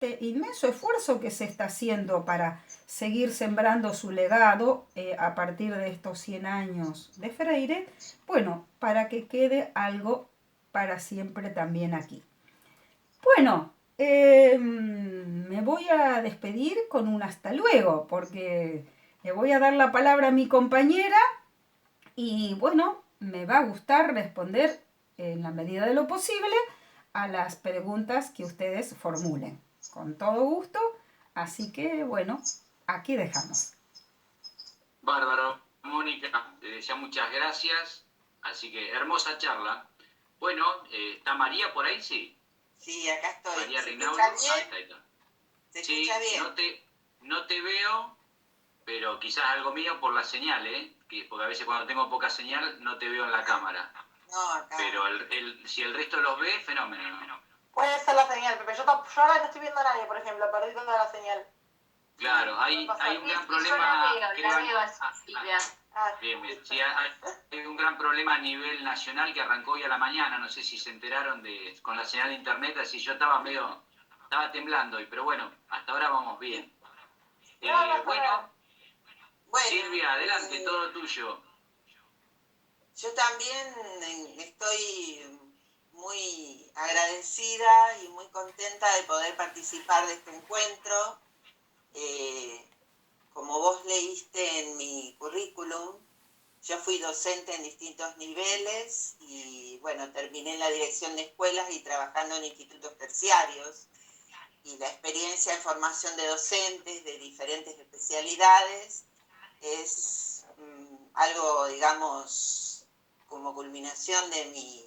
inmenso esfuerzo que se está haciendo para seguir sembrando su legado a partir de estos 100 años de Freire, bueno, para que quede algo para siempre también aquí. Bueno, me voy a despedir con un hasta luego, porque le voy a dar la palabra a mi compañera y bueno, me va a gustar responder en la medida de lo posible a las preguntas que ustedes formulen. Con todo gusto. Así que bueno, aquí dejamos. Bárbaro, Mónica, te decía muchas gracias. Así que hermosa charla. Bueno, ¿está María por ahí? Sí. Sí, acá estoy. María ¿Se Reinaudo. escucha bien? Ahí está, ahí está. ¿Se Sí, escucha bien? no te veo, pero quizás algo mío por la señal, ¿eh? Porque a veces cuando tengo poca señal no te veo en la cámara. No, acá. Pero si el resto los ve, fenómeno. Puede ser la señal, Pepe. Yo ahora no estoy viendo a nadie, por ejemplo. Perdí toda la señal. Claro, hay un gran problema. Silvia. Bien, bien. Sí, hay un gran problema a nivel nacional que arrancó hoy a la mañana. No sé si se enteraron con la señal de internet. Así yo estaba temblando hoy, pero bueno, hasta ahora vamos bien. Bueno, Silvia, adelante, todo tuyo. Yo también estoy muy agradecida y muy contenta de poder participar de este encuentro. Como vos leíste en mi currículum, yo fui docente en distintos niveles y bueno, terminé en la dirección de escuelas y trabajando en institutos terciarios. Y la experiencia en formación de docentes de diferentes especialidades es algo, digamos, como culminación de mi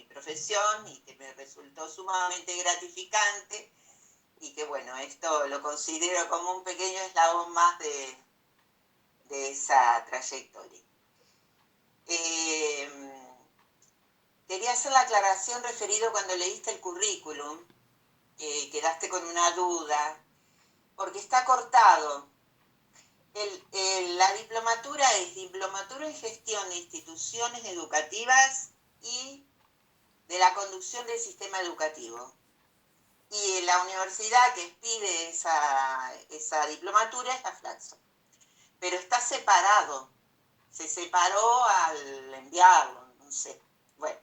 profesión y que me resultó sumamente gratificante y que bueno, esto lo considero como un pequeño eslabón más de esa trayectoria. Quería hacer la aclaración referido cuando leíste el currículum, quedaste con una duda, porque está cortado. La diplomatura es diplomatura en gestión de instituciones educativas y de la conducción del sistema educativo. Y la universidad que pide esa diplomatura es la Flaxo. Pero está separado. Se separó al enviarlo, no sé. Bueno,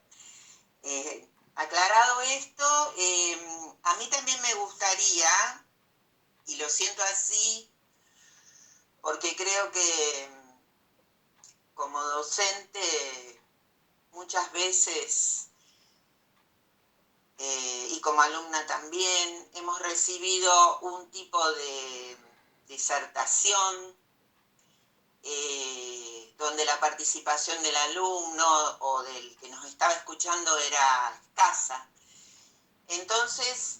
aclarado esto, a mí también me gustaría, y lo siento así, porque creo que como docente muchas veces y como alumna también hemos recibido un tipo de disertación donde la participación del alumno o del que nos estaba escuchando era escasa. Entonces,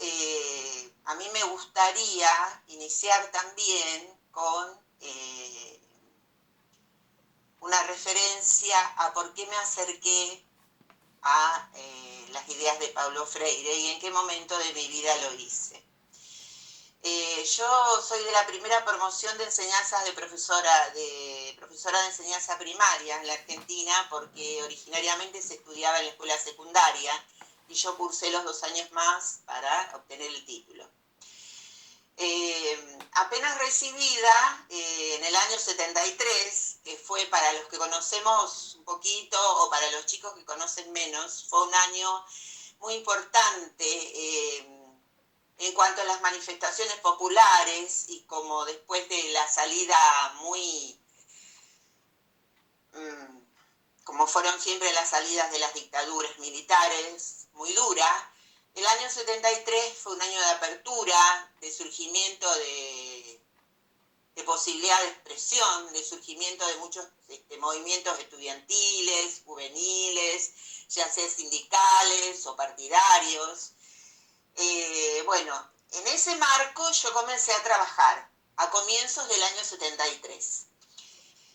a mí me gustaría iniciar también con una referencia a por qué me acerqué a las ideas de Paulo Freire y en qué momento de mi vida lo hice. Yo soy de la primera promoción de enseñanzas de profesora de enseñanza primaria en la Argentina, porque originariamente se estudiaba en la escuela secundaria y yo cursé los 2 años más para obtener el título. Apenas recibida, en el año 73, que fue para los que conocemos un poquito o para los chicos que conocen menos, fue un año muy importante en cuanto a las manifestaciones populares y como después de la salida como fueron siempre las salidas de las dictaduras militares, muy dura. El año 73 fue un año de apertura, de surgimiento de posibilidad de expresión, de surgimiento de muchos movimientos estudiantiles, juveniles, ya sea sindicales o partidarios. Bueno, en ese marco yo comencé a trabajar a comienzos del año 73.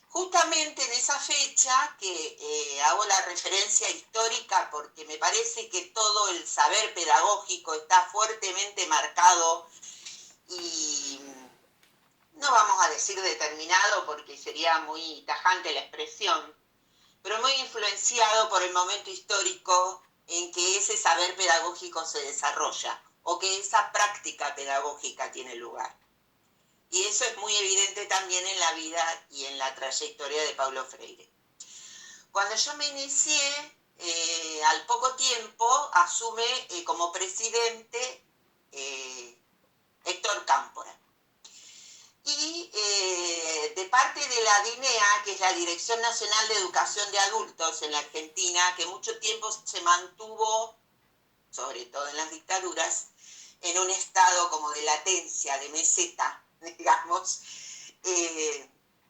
Justamente en esa fecha que hago la referencia histórica porque me parece que todo el saber pedagógico está fuertemente marcado y no vamos a decir determinado porque sería muy tajante la expresión, pero muy influenciado por el momento histórico en que ese saber pedagógico se desarrolla. o que esa práctica pedagógica tiene lugar. Y eso es muy evidente también en la vida y en la trayectoria de Paulo Freire. Cuando yo me inicié, al poco tiempo asume como presidente Héctor Cámpora. Y de parte de la DINEA, que es la Dirección Nacional de Educación de Adultos en la Argentina, que mucho tiempo se mantuvo, sobre todo en las dictaduras, en un estado como de latencia, de meseta, digamos,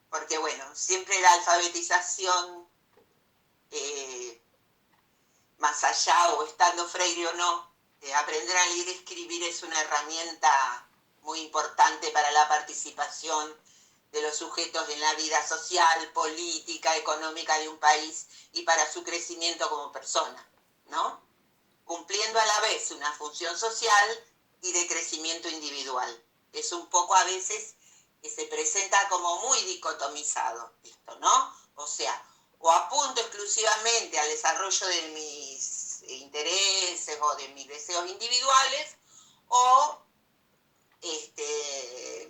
porque bueno, siempre la alfabetización, más allá o estando Freire o no, aprender a leer y escribir es una herramienta muy importante para la participación de los sujetos en la vida social, política, económica de un país y para su crecimiento como persona, ¿no? Cumpliendo a la vez una función social y de crecimiento individual. Es un poco a veces que se presenta como muy dicotomizado esto, ¿no? O sea, o apunto exclusivamente al desarrollo de mis intereses o de mis deseos individuales, o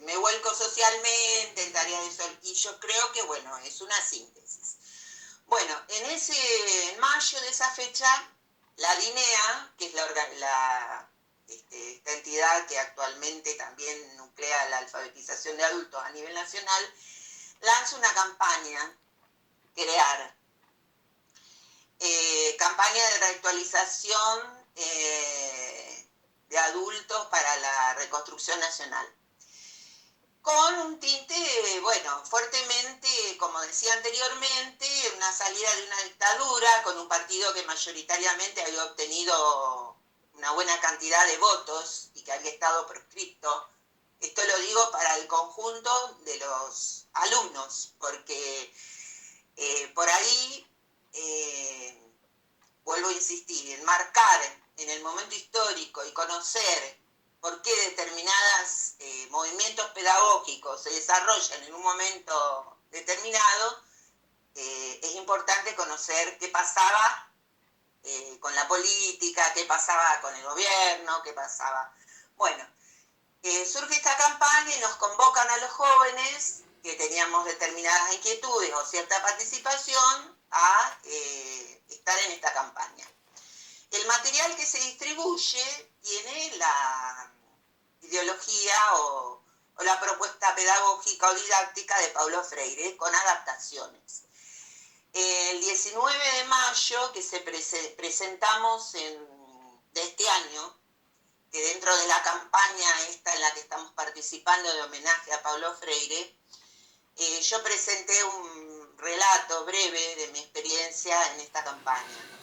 me vuelco socialmente en tareas de sol, y yo creo que, bueno, es una síntesis. Bueno, en mayo de esa fecha, la DINEA, que es esta entidad que actualmente también nuclea la alfabetización de adultos a nivel nacional, lanza una campaña, crear, campaña de reactualización de adultos para la reconstrucción nacional. Con un tinte, bueno, fuertemente, como decía anteriormente, una salida de una dictadura, con un partido que mayoritariamente había obtenido una buena cantidad de votos y que había estado proscripto. Esto lo digo para el conjunto de los alumnos, porque por ahí, vuelvo a insistir, enmarcar en el momento histórico y conocer por qué determinados movimientos pedagógicos se desarrollan en un momento determinado, es importante conocer qué pasaba con la política, qué pasaba con el gobierno, qué pasaba. Bueno, surge esta campaña y nos convocan a los jóvenes que teníamos determinadas inquietudes o cierta participación a estar en esta campaña. El material que se distribuye tiene la ideología o la propuesta pedagógica o didáctica de Paulo Freire con adaptaciones. El 19 de mayo, que presentamos de este año, que dentro de la campaña esta en la que estamos participando de homenaje a Paulo Freire, yo presenté un relato breve de mi experiencia en esta campaña.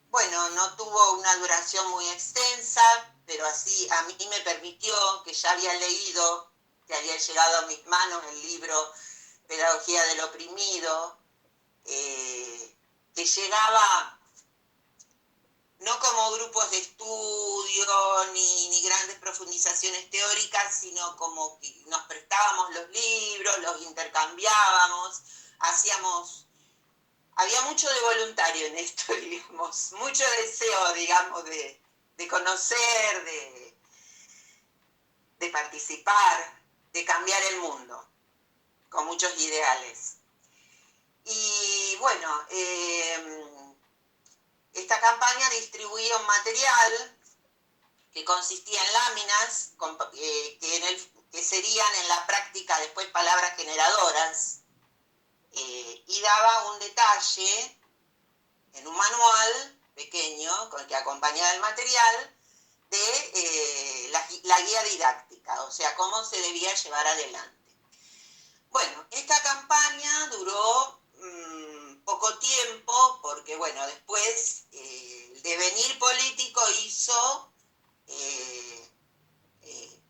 Bueno, no tuvo una duración muy extensa, pero así a mí me permitió, que ya había leído, que había llegado a mis manos el libro Pedagogía del Oprimido, que llegaba no como grupos de estudio ni grandes profundizaciones teóricas, sino como que nos prestábamos los libros, los intercambiábamos, había mucho de voluntario en esto, digamos, mucho deseo, digamos, de conocer, de participar, de cambiar el mundo, con muchos ideales. Y bueno, esta campaña distribuía un material que consistía en láminas que serían en la práctica después palabras generadoras, y daba un detalle en un manual pequeño con el que acompañaba el material de la guía didáctica, o sea, cómo se debía llevar adelante. Bueno, esta campaña duró poco tiempo porque, bueno, después el devenir político hizo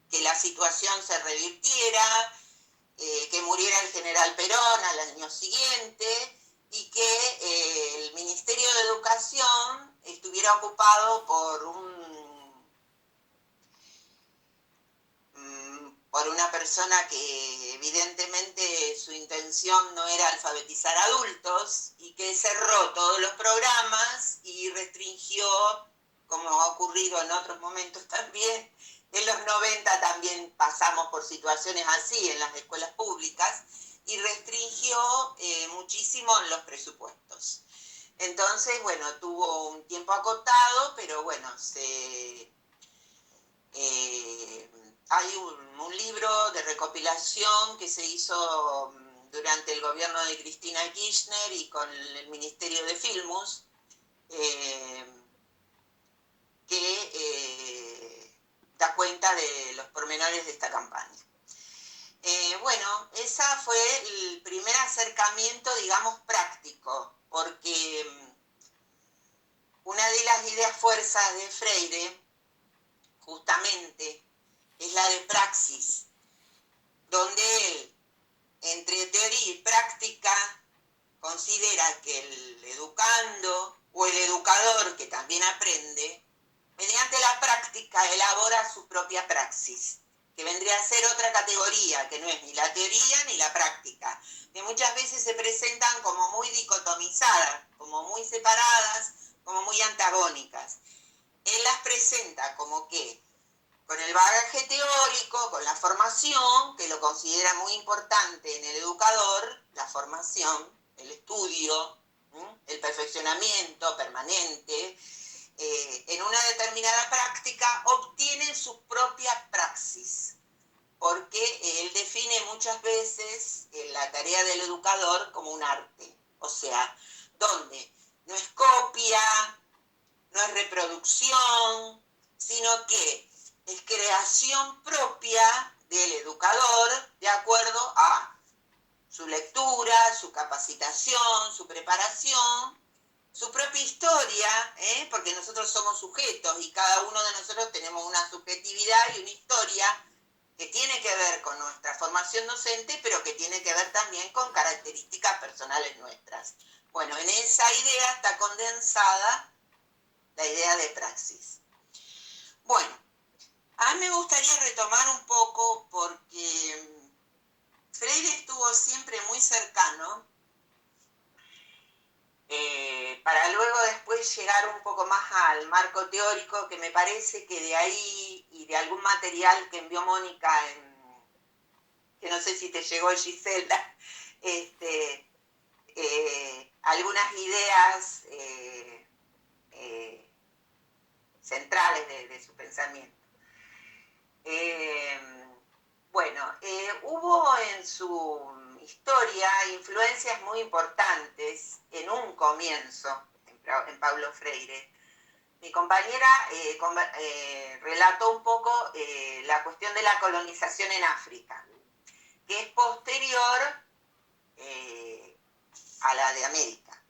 que la situación se revirtiera, que muriera el general Perón al año siguiente y que el Ministerio de Educación estuviera ocupado por una persona que evidentemente su intención no era alfabetizar adultos y que cerró todos los programas y restringió como ha ocurrido en otros momentos también, en los 90 también pasamos por situaciones así en las escuelas públicas y restringió muchísimo los presupuestos. Entonces, bueno, tuvo un tiempo acotado, pero bueno, hay un libro de recopilación que se hizo durante el gobierno de Cristina Kirchner y con el Ministerio de Filmus, que da cuenta de los pormenores de esta campaña. Bueno, ese fue el primer acercamiento, digamos, práctico, porque una de las ideas fuerzas de Freire, justamente, es la de praxis, donde él, entre teoría y práctica, considera que el educando o el educador que también aprende, mediante la práctica elabora su propia praxis, que vendría a ser otra categoría, que no es ni la teoría ni la práctica, que muchas veces se presentan como muy dicotomizadas, como muy separadas, como muy antagónicas. Él las presenta como que con el bagaje teórico, con la formación, que lo considera muy importante en el educador, la formación, el estudio, el perfeccionamiento permanente, en una determinada práctica obtienen su propia praxis, porque él define muchas veces la tarea del educador como un arte, o sea, donde no es copia, no es reproducción, sino que es creación propia del educador de acuerdo a su lectura, su capacitación, su preparación, su propia historia, porque nosotros somos sujetos y cada uno de nosotros tenemos una subjetividad y una historia que tiene que ver con nuestra formación docente, pero que tiene que ver también con características personales nuestras. Bueno, en esa idea está condensada la idea de praxis. Bueno, a mí me gustaría retomar un poco porque Freire estuvo siempre muy cercano para luego después llegar un poco más al marco teórico, que me parece que de ahí y de algún material que envió Mónica, que no sé si te llegó, Gisela, algunas ideas centrales de su pensamiento. Bueno, hubo en su historia influencias muy importantes en un comienzo, en Paulo Freire. Mi compañera relató un poco la cuestión de la colonización en África, que es posterior a la de América,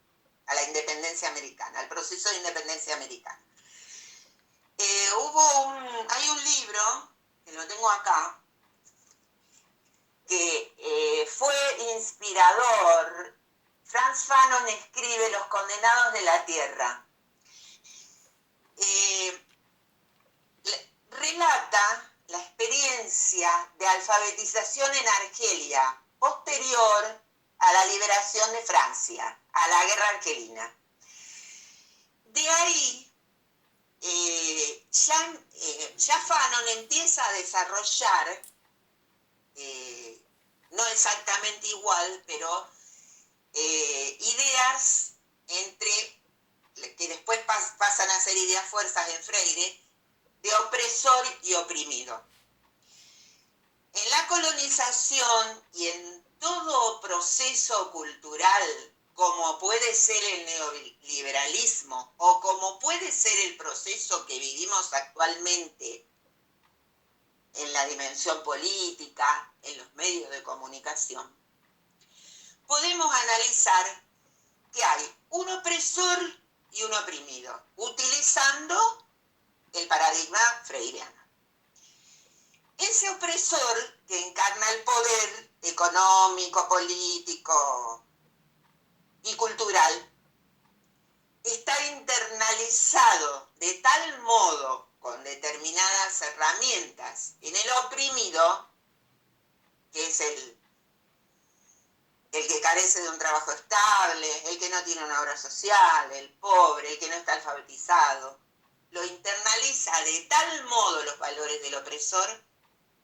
a la independencia americana, al proceso de independencia americana. Hay un libro, que lo tengo acá, que fue inspirador. Frantz Fanon escribe Los condenados de la tierra. Relata la experiencia de alfabetización en Argelia posterior a la liberación de Francia, a la guerra argelina. De ahí ya Fanon empieza a desarrollar, no exactamente igual, pero ideas que después pasan a ser ideas fuerzas en Freire, de opresor y oprimido. En la colonización y en todo proceso cultural, como puede ser el neoliberalismo o como puede ser el proceso que vivimos actualmente en la dimensión política, en los medios de comunicación, podemos analizar que hay un opresor y un oprimido, utilizando el paradigma freiriano. Ese opresor que encarna el poder económico, político y cultural está internalizado de tal modo con determinadas herramientas en el oprimido, que es el que carece de un trabajo estable, el que no tiene una obra social, el pobre, el que no está alfabetizado, lo internaliza de tal modo los valores del opresor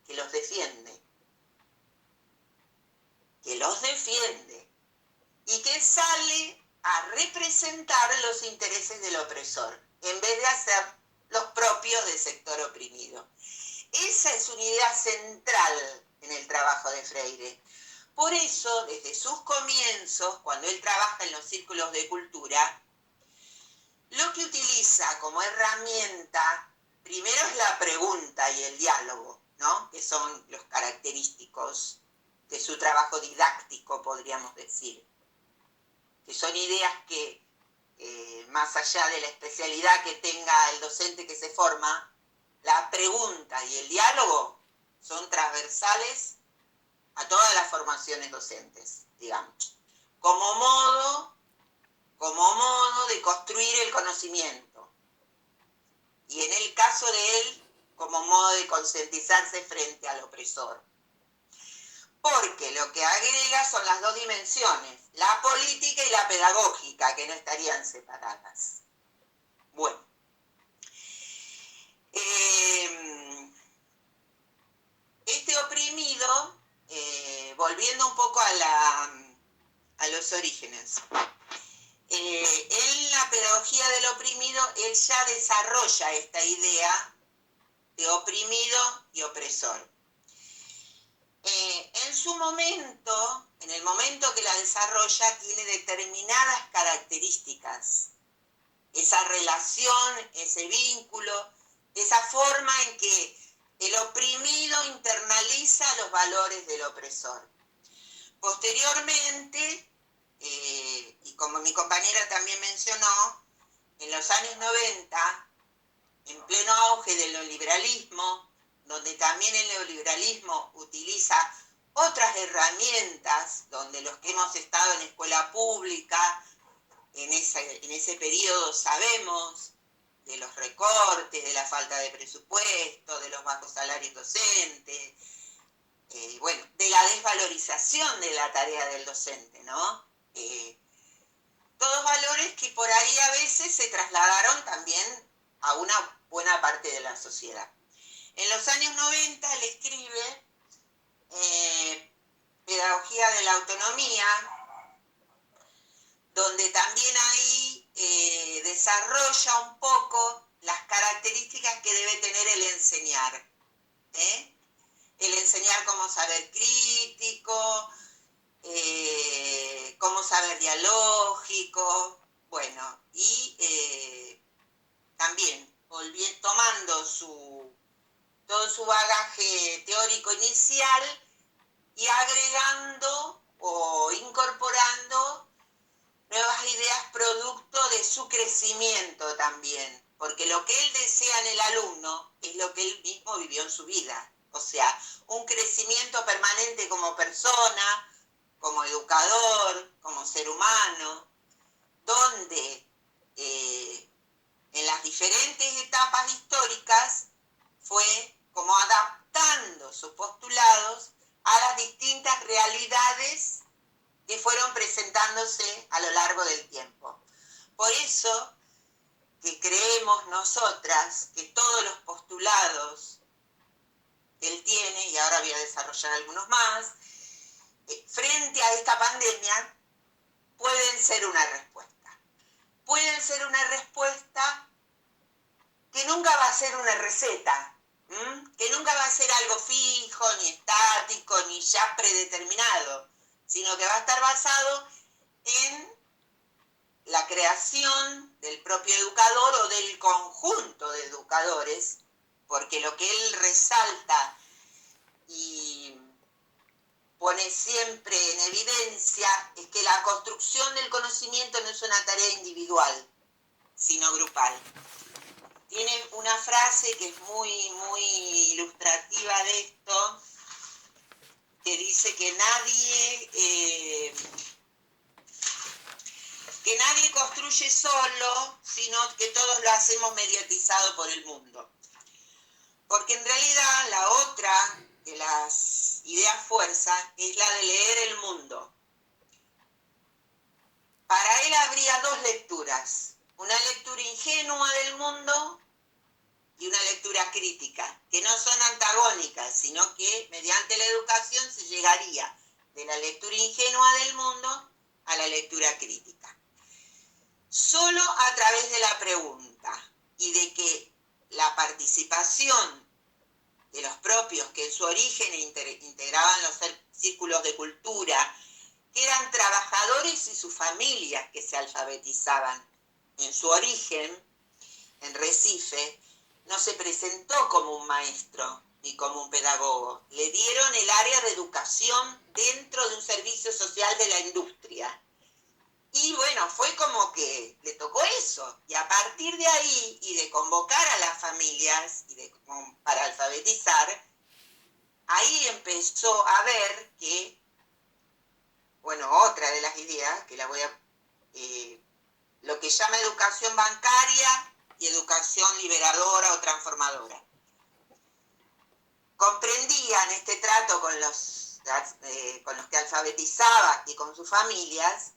que los defiende. Y que sale a representar los intereses del opresor, en vez de hacer los propios del sector oprimido. Esa es una idea central en el trabajo de Freire. Por eso, desde sus comienzos, cuando él trabaja en los círculos de cultura, lo que utiliza como herramienta, primero es la pregunta y el diálogo, ¿no? Que son los característicos de su trabajo didáctico, podríamos decir. Que son ideas que, más allá de la especialidad que tenga el docente que se forma, la pregunta y el diálogo son transversales a todas las formaciones docentes, digamos, como modo de construir el conocimiento. Y en el caso de él, como modo de concientizarse frente al opresor. Porque lo que agrega son las dos dimensiones, la política y la pedagógica, que no estarían separadas. Bueno. Este oprimido, volviendo un poco a los orígenes, en la pedagogía del oprimido, él ya desarrolla esta idea de oprimido y opresor. En su momento, en el momento que la desarrolla, tiene determinadas características. Esa relación, ese vínculo, esa forma en que el oprimido internaliza los valores del opresor. Posteriormente, y como mi compañera también mencionó, en los años 90, en pleno auge del neoliberalismo, donde también el neoliberalismo utiliza otras herramientas, donde los que hemos estado en escuela pública, en ese periodo sabemos de los recortes, de la falta de presupuesto, de los bajos salarios docentes, bueno, de la desvalorización de la tarea del docente, ¿no? Todos valores que por ahí a veces se trasladaron también a una buena parte de la sociedad. En los años 90 él escribe Pedagogía de la Autonomía, donde también ahí desarrolla un poco las características que debe tener el enseñar. El enseñar como saber crítico, como saber dialógico, bueno, y también tomando todo su bagaje teórico inicial y agregando o incorporando nuevas ideas producto de su crecimiento también, porque lo que él desea en el alumno es lo que él mismo vivió en su vida, o sea, un crecimiento permanente como persona, como educador, como ser humano, donde en las diferentes etapas históricas fue como adaptando sus postulados a las distintas realidades que fueron presentándose a lo largo del tiempo. Por eso que creemos nosotras que todos los postulados que él tiene, y ahora voy a desarrollar algunos más, frente a esta pandemia, pueden ser una respuesta. Pueden ser una respuesta que nunca va a ser una receta, que nunca va a ser algo fijo, ni estático, ni ya predeterminado, sino que va a estar basado en la creación del propio educador o del conjunto de educadores, porque lo que él resalta y pone siempre en evidencia es que la construcción del conocimiento no es una tarea individual, sino grupal. Tiene una frase que es muy, muy ilustrativa de esto, que dice que nadie construye solo, sino que todos lo hacemos mediatizado por el mundo. Porque en realidad la otra de las ideas fuerza es la de leer el mundo. Para él habría dos lecturas, una lectura ingenua del mundo y una lectura crítica, que no son antagónicas, sino que mediante la educación se llegaría de la lectura ingenua del mundo a la lectura crítica. Solo a través de la pregunta y de que la participación de los propios que en su origen integraban los círculos de cultura, que eran trabajadores y sus familias que se alfabetizaban en su origen, en Recife, no se presentó como un maestro ni como un pedagogo. Le dieron el área de educación dentro de un servicio social de la industria. Y bueno, fue como que le tocó eso. Y a partir de ahí, y de convocar a las familias para alfabetizar, ahí empezó a ver que, bueno, otra de las ideas, que la voy a... lo que llama educación bancaria y educación liberadora o transformadora. Comprendían este trato con los que alfabetizaba y con sus familias,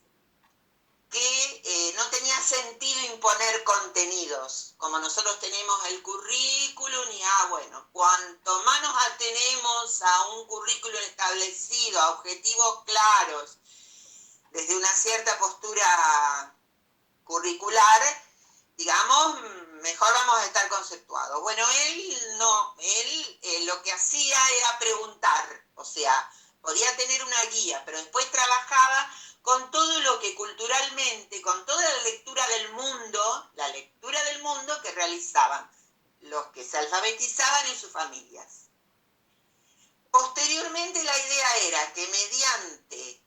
que no tenía sentido imponer contenidos, como nosotros tenemos el currículum y, bueno, cuanto más nos atenemos a un currículum establecido, a objetivos claros, desde una cierta postura curricular, digamos, mejor vamos a estar conceptuados. Bueno, él no, él lo que hacía era preguntar, o sea, podía tener una guía, pero después trabajaba con todo lo que culturalmente, con toda la lectura del mundo que realizaban los que se alfabetizaban en sus familias. Posteriormente la idea era que mediante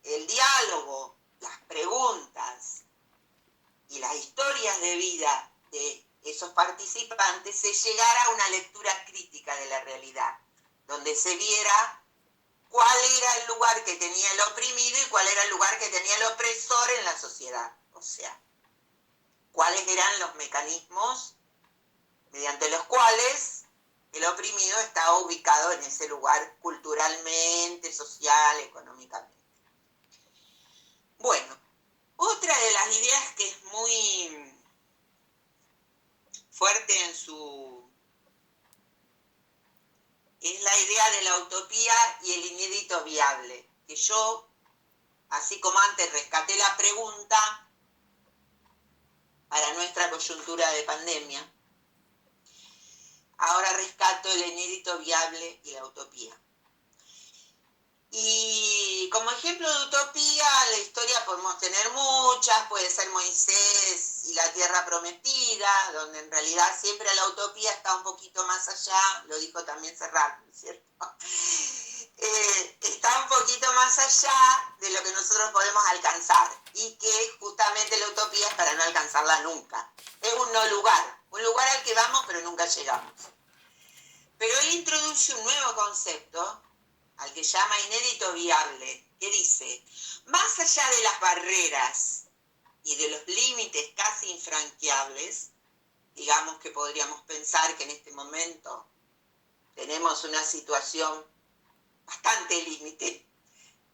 el diálogo, las preguntas y las historias de vida de esos participantes se llegara a una lectura crítica de la realidad, donde se viera cuál era el lugar que tenía el oprimido y cuál era el lugar que tenía el opresor en la sociedad. O sea, cuáles eran los mecanismos mediante los cuales el oprimido estaba ubicado en ese lugar culturalmente, social, económicamente. Bueno, otra de las ideas que es muy fuerte es la idea de la utopía y el inédito viable, que yo, así como antes rescaté la pregunta para nuestra coyuntura de pandemia, ahora rescato el inédito viable y la utopía. Y como ejemplo de utopía, la historia podemos tener muchas, puede ser Moisés y la tierra prometida, donde en realidad siempre la utopía está un poquito más allá, lo dijo también Serrat, ¿cierto? Está un poquito más allá de lo que nosotros podemos alcanzar, y que justamente la utopía es para no alcanzarla nunca. Es un no lugar, un lugar al que vamos pero nunca llegamos. Pero él introduce un nuevo concepto, al que llama inédito viable, que dice, más allá de las barreras y de los límites casi infranqueables, digamos que podríamos pensar que en este momento tenemos una situación bastante límite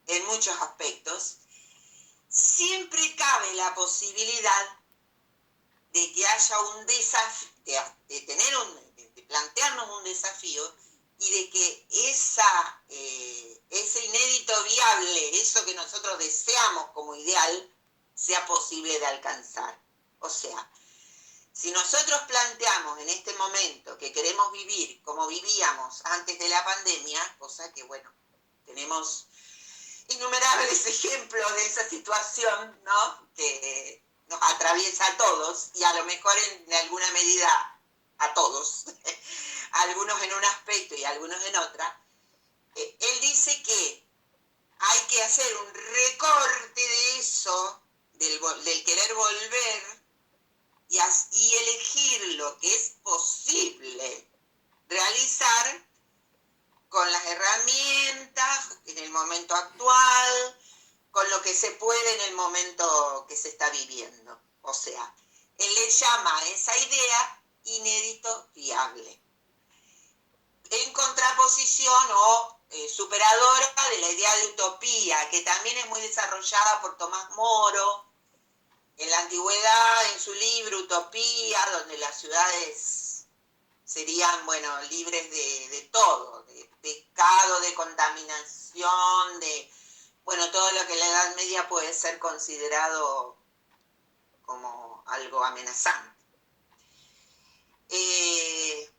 en muchos aspectos, siempre cabe la posibilidad de que haya un desafío, de plantearnos un desafío, y de que ese inédito viable, eso que nosotros deseamos como ideal, sea posible de alcanzar. O sea, si nosotros planteamos en este momento que queremos vivir como vivíamos antes de la pandemia, cosa que, bueno, tenemos innumerables ejemplos de esa situación, ¿no?, que nos atraviesa a todos, y a lo mejor en alguna medida a todos, algunos en un aspecto y algunos en otra, él dice que hay que hacer un recorte de eso, del querer volver, y elegir lo que es posible realizar con las herramientas en el momento actual, con lo que se puede en el momento que se está viviendo. O sea, él le llama a esa idea inédito viable, en contraposición o superadora de la idea de utopía, que también es muy desarrollada por Tomás Moro en la antigüedad, en su libro Utopía, donde las ciudades serían, bueno, libres de todo, de pecado, de contaminación, de, bueno, todo lo que en la Edad Media puede ser considerado como algo amenazante.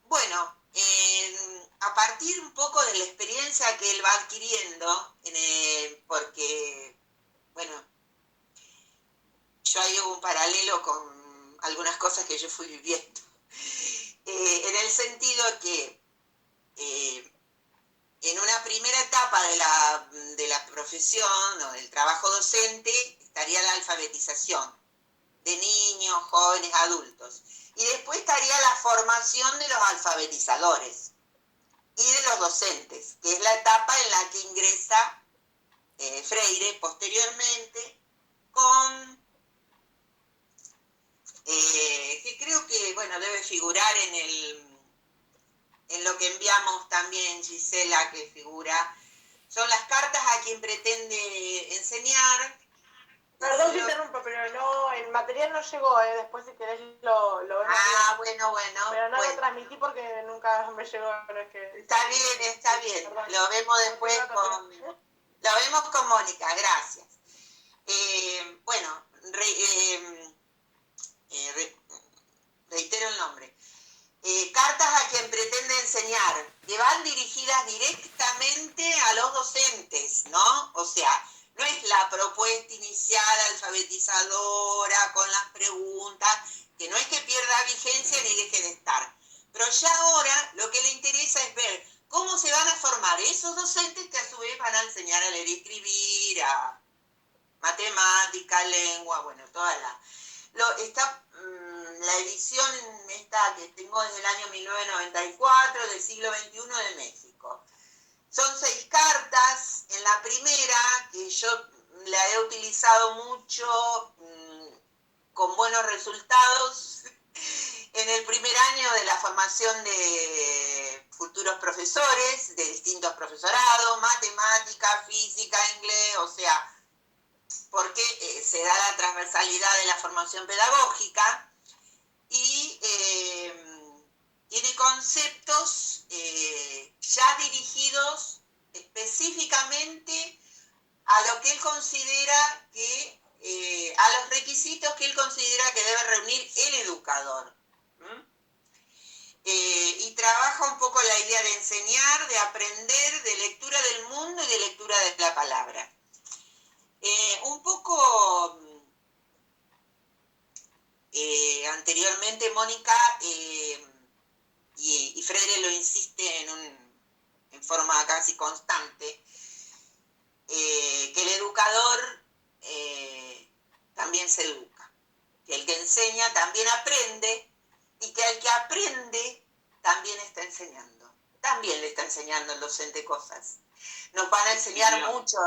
Bueno, a partir un poco de la experiencia que él va adquiriendo, porque, bueno, yo ahí hago un paralelo con algunas cosas que yo fui viviendo, en el sentido que en una primera etapa de la profesión o del trabajo docente estaría la alfabetización de niños, jóvenes, adultos. Y después estaría la formación de los alfabetizadores y de los docentes, que es la etapa en la que ingresa Freire posteriormente con, que creo que, bueno, debe figurar en lo que enviamos también, Gisela, que figura, son las cartas a quien pretende enseñar. Perdón si interrumpo, pero no, el material no llegó, después si querés lo vemos. Ah, bien. bueno. Pero no bueno. lo transmití porque nunca me llegó. No es que... Está bien. Perdón. Lo vemos después lo vemos con Mónica, gracias. Bueno, reitero el nombre. Cartas a quien pretende enseñar, que van dirigidas directamente a los docentes, ¿no? O sea, no es la propuesta inicial alfabetizadora con las preguntas, que no es que pierda vigencia ni deje de estar. Pero ya ahora lo que le interesa es ver cómo se van a formar esos docentes que a su vez van a enseñar a leer y escribir, a matemática, lengua, bueno, toda la edición esta que tengo desde el año 1994 del siglo XXI de México. Son 6 cartas. En la primera, que yo la he utilizado mucho, con buenos resultados, en el primer año de la formación de futuros profesores, de distintos profesorados, matemática, física, inglés, o sea, porque se da la transversalidad de la formación pedagógica y tiene conceptos ya dirigidos específicamente a lo que él considera que, a los requisitos que él considera que debe reunir el educador. Y trabaja un poco la idea de enseñar, de aprender, de lectura del mundo y de lectura de la palabra. Un poco anteriormente Mónica y Freire lo insiste en forma casi constante, que el educador también se educa, que el que enseña también aprende y que el que aprende también está enseñando, también le está enseñando el docente cosas. Nos van a enseñar mucho.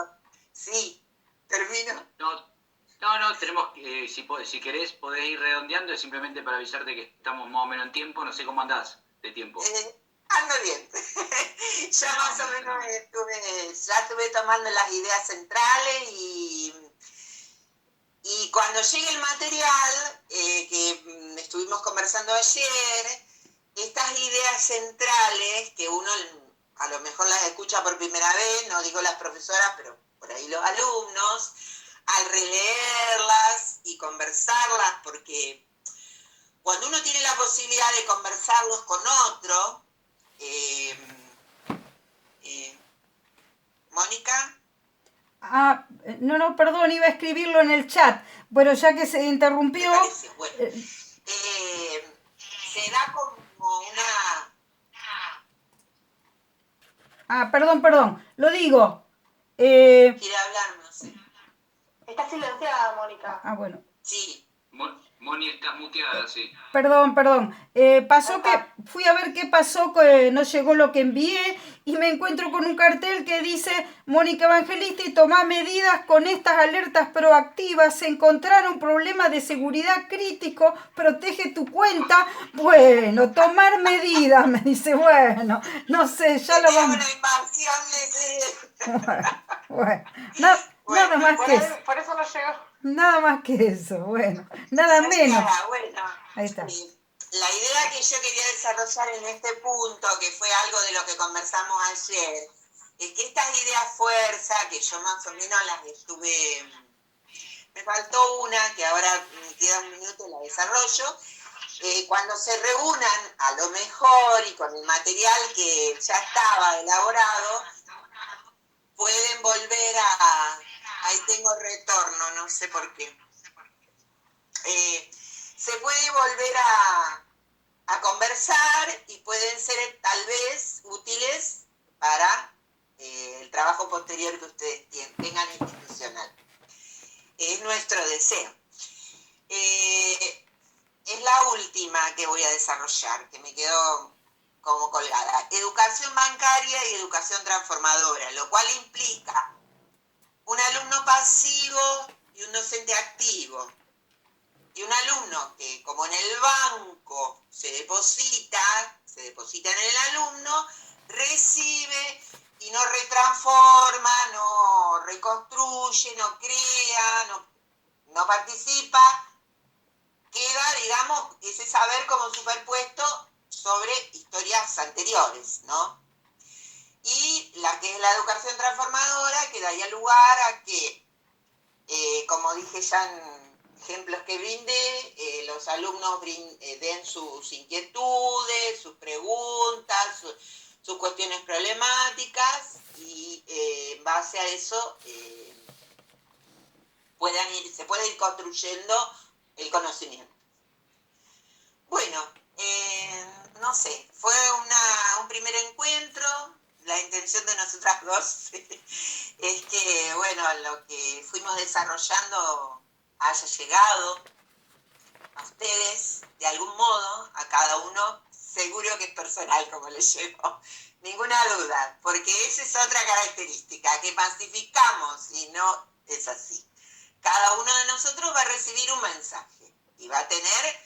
Sí, termino. No, tenemos que, si querés, podés ir redondeando, es simplemente para avisarte que estamos más o menos en tiempo, no sé cómo andás de tiempo. Ando bien. Ya más o menos ya estuve tomando las ideas centrales y cuando llegue el material que estuvimos conversando ayer, estas ideas centrales que uno a lo mejor las escucha por primera vez, no digo las profesoras, pero por ahí los alumnos, al releerlas y conversarlas, porque cuando uno tiene la posibilidad de conversarlos con otro, Mónica. No, perdón, iba a escribirlo en el chat. Bueno, ya que se interrumpió... Bueno, se da como una... perdón, lo digo. Quiere hablar, no sé. Está silenciada, Mónica. Bueno. Sí. Moni, estás muteada, sí. Perdón. Pasó que fui a ver qué pasó, que no llegó lo que envié y me encuentro con un cartel que dice: Mónica Evangelista, y toma medidas con estas alertas proactivas. Se encontraron problemas de seguridad crítico, protege tu cuenta. Bueno, tomar medidas, me dice. Bueno, no sé, ya lo vamos. Una invasión Bueno, nada más que eso. Por eso no llegó. Nada más que eso, bueno, nada menos. Bueno, ahí está. la idea que yo quería desarrollar en este punto, que fue algo de lo que conversamos ayer, es que estas ideas fuerza, que yo más o menos las estuve, me faltó una, que ahora me queda un minuto y la desarrollo, cuando se reúnan a lo mejor y con el material que ya estaba elaborado, pueden volver ahí tengo retorno, no sé por qué. Se puede volver a conversar y pueden ser tal vez útiles para el trabajo posterior que ustedes tengan institucional. Es nuestro deseo. Es la última que voy a desarrollar, que me quedó como colgada. Educación bancaria y educación transformadora, lo cual implica un alumno pasivo y un docente activo. Y un alumno que, como en el banco se deposita en el alumno, recibe y no retransforma, no reconstruye, no crea, no participa, queda, digamos, ese saber como superpuesto sobre historias anteriores, ¿no? Y la que es la educación transformadora, que daría lugar a que, como dije ya en ejemplos que brindé, los alumnos den sus inquietudes, sus preguntas, sus cuestiones problemáticas y en base a eso se puede ir construyendo el conocimiento. Bueno, no sé, fue un primer encuentro. La intención de nosotras dos es que, bueno, lo que fuimos desarrollando haya llegado a ustedes de algún modo, a cada uno, seguro que es personal como les llevo, ninguna duda, porque esa es otra característica, que masificamos y no es así. Cada uno de nosotros va a recibir un mensaje y va a tener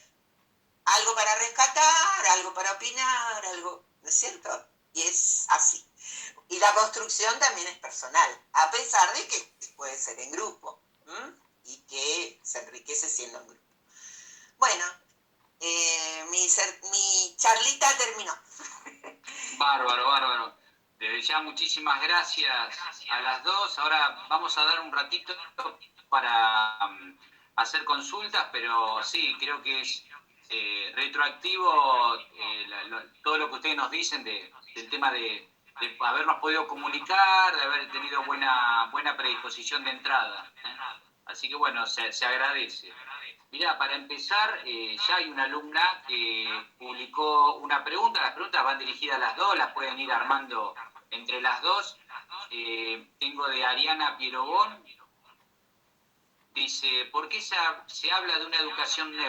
algo para rescatar, algo para opinar, algo, ¿no es cierto? Y es así. Y la construcción también es personal, a pesar de que puede ser en grupo, y que se enriquece siendo en grupo. Bueno, mi charlita terminó. Bárbaro. Desde ya muchísimas gracias a las dos. Ahora vamos a dar un ratito para hacer consultas, pero sí, creo que es retroactivo todo lo que ustedes nos dicen del tema de habernos podido comunicar, de haber tenido buena predisposición de entrada. Así que bueno, se agradece. Mirá, para empezar, ya hay una alumna que publicó una pregunta. Las preguntas van dirigidas a las dos, las pueden ir armando entre las dos. Tengo de Ariana Pierobón. Dice, ¿por qué se habla de una educación neutra?